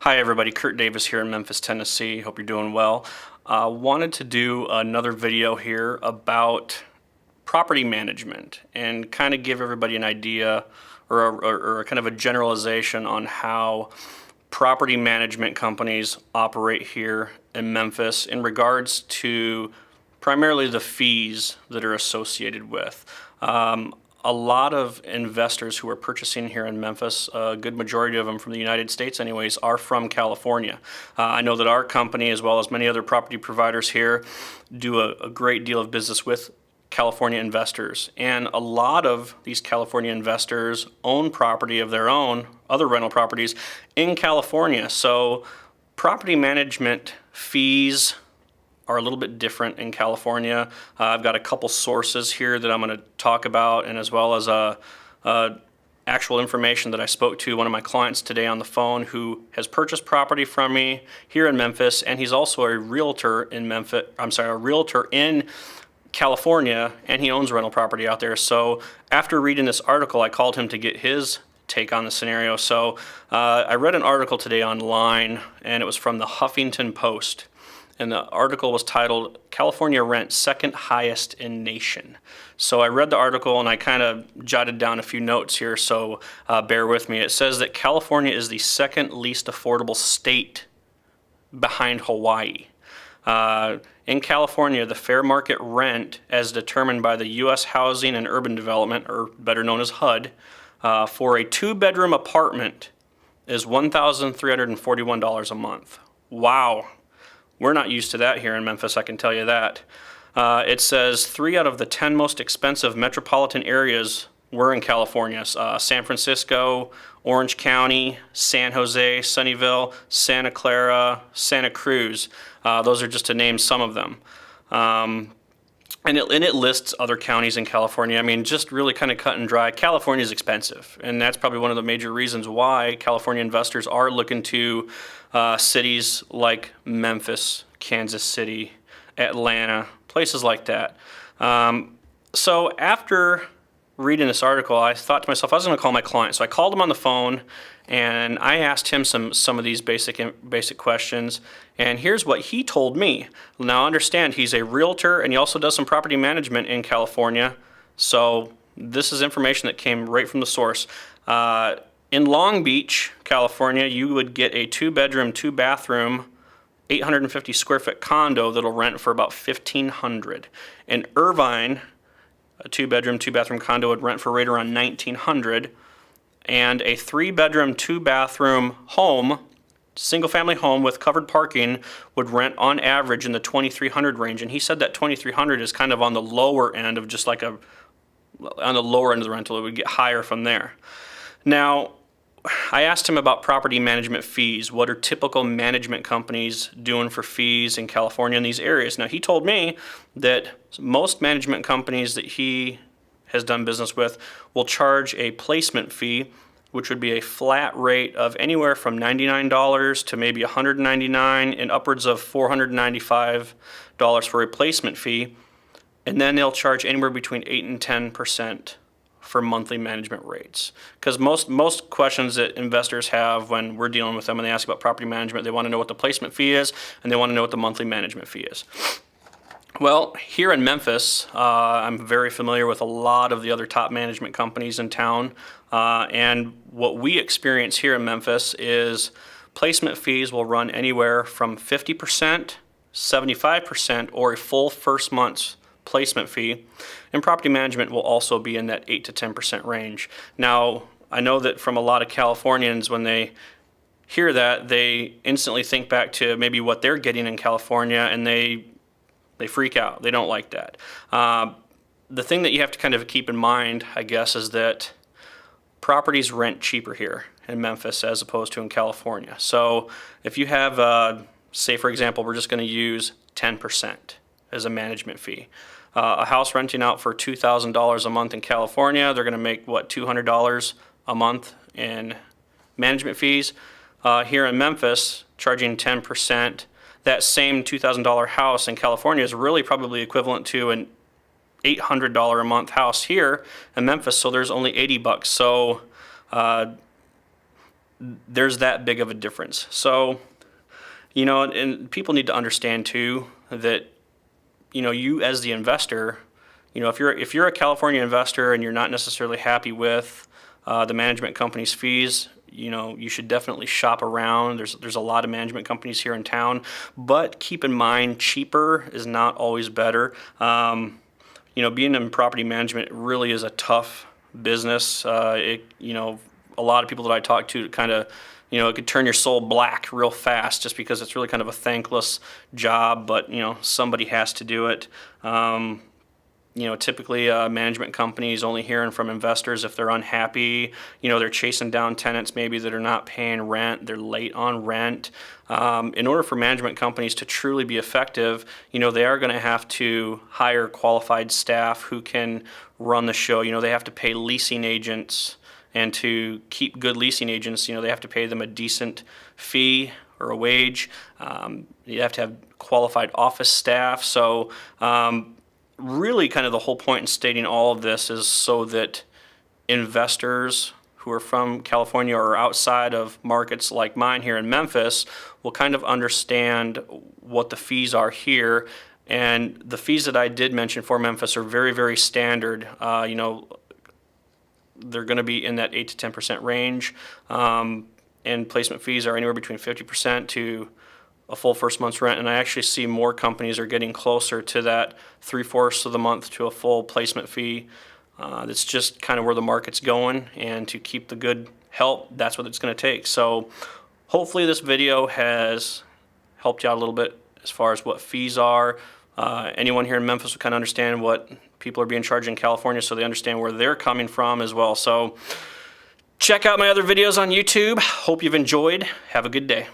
Hi everybody, Curt Davis here in Memphis, Tennessee. Hope you're doing well. Wanted to do another video here about property management and kind of give everybody an idea or a kind of a generalization on how property management companies operate here in Memphis in regards to primarily the fees that are associated with. A lot of investors who are purchasing here in Memphis, a good majority of them from the United States anyways, are from California. I know that our company, as well as many other property providers here, do a great deal of business with California investors. And a lot of these California investors own property of their own, other rental properties in California. So property management fees are a little bit different in California. I've got a couple sources here that I'm going to talk about, and as well as actual information that I spoke to one of my clients today on the phone who has purchased property from me here in Memphis, and he's also a realtor in Memphis. A realtor in California, and he owns rental property out there. So after reading this article, I called him to get his take on the scenario. So I read an article today online, and it was from the Huffington Post. And the article was titled, California Rent Second Highest in Nation. So I read the article and I kind of jotted down a few notes here, so bear with me. It says that California is the second least affordable state behind Hawaii. In California, the fair market rent, as determined by the U.S. Housing and Urban Development, or better known as HUD, for a two-bedroom apartment is $1,341 a month. Wow. We're not used to that here in Memphis, I can tell you that. It says 3 out of the 10 most expensive metropolitan areas were in California. San Francisco, Orange County, San Jose, Sunnyvale, Santa Clara, Santa Cruz. Those are just to name some of them. And it lists other counties in California. I mean, just really kind of cut and dry. California is expensive, and that's probably one of the major reasons why California investors are looking to cities like Memphis, Kansas City, Atlanta, places like that. So after reading this article, I thought to myself, I was going to call my client. So I called him on the phone, and I asked him some of these basic questions. And here's what he told me. Now understand, he's a realtor, and he also does some property management in California. So this is information that came right from the source. In Long Beach, California, you would get a 2-bedroom, 2-bathroom, 850 square foot condo that'll rent for about $1,500. In Irvine, a 2-bedroom, 2-bathroom condo would rent for right around $1,900, and a 3-bedroom, 2-bathroom home, single-family home with covered parking, would rent on average in the $2,300 range. And he said that $2,300 is kind of on the lower end of just like on the lower end of the rental. It would get higher from there. Now, I asked him about property management fees. What are typical management companies doing for fees in California in these areas? Now, he told me that most management companies that he has done business with will charge a placement fee, which would be a flat rate of anywhere from $99 to maybe $199 and upwards of $495 for a placement fee. And then they'll charge anywhere between 8 and 10% for monthly management rates. Because most questions that investors have when we're dealing with them and they ask about property management, they want to know what the placement fee is and they want to know what the monthly management fee is. Well, here in Memphis, I'm very familiar with a lot of the other top management companies in town, and what we experience here in Memphis is placement fees will run anywhere from 50%, 75%, or a full first month's placement fee, and property management will also be in that 8 to 10% range. Now, I know that from a lot of Californians, when they hear that, they instantly think back to maybe what they're getting in California, and they freak out. They don't like that. The thing that you have to kind of keep in mind, I guess, is that properties rent cheaper here in Memphis as opposed to in California. So if you have, say for example, we're just going to use 10% as a management fee. A house renting out for $2,000 a month in California, they're going to make, what, $200 a month in management fees. Here in Memphis, charging 10%, that same $2,000 house in California is really probably equivalent to an $800 a month house here in Memphis, so there's only $80. So there's that big of a difference. So, you know, and people need to understand too that, you know, you as the investor, you know, if you're a California investor and you're not necessarily happy with the management company's fees, you know, you should definitely shop around. There's a lot of management companies here in town, but keep in mind, cheaper is not always better. You know, being in property management really is a tough business. You know, a lot of people that I talk to kind of, you know, it could turn your soul black real fast just because it's really kind of a thankless job, but, you know, somebody has to do it. You know, typically management companies only hearing from investors if they're unhappy. You know, they're chasing down tenants maybe that are not paying rent, they're late on rent. In order for management companies to truly be effective, you know, they are going to have to hire qualified staff who can run the show. You know, they have to pay leasing agents, and to keep good leasing agents, you know, they have to pay them a decent fee or a wage. You have to have qualified office staff. So really kind of the whole point in stating all of this is so that investors who are from California or outside of markets like mine here in Memphis will kind of understand what the fees are here. And the fees that I did mention for Memphis are very, very standard. You know, they're going to be in that 8 to 10% range. And placement fees are anywhere between 50% to a full first month's rent, and I actually see more companies are getting closer to that 3/4 of the month to a full placement fee. That's just kind of where the market's going, and to keep the good help, that's what it's going to take. So hopefully this video has helped you out a little bit as far as what fees are. Anyone here in Memphis will kind of understand what people are being charged in California, so they understand where they're coming from as well. So check out my other videos on YouTube. Hope you've enjoyed. Have a good day.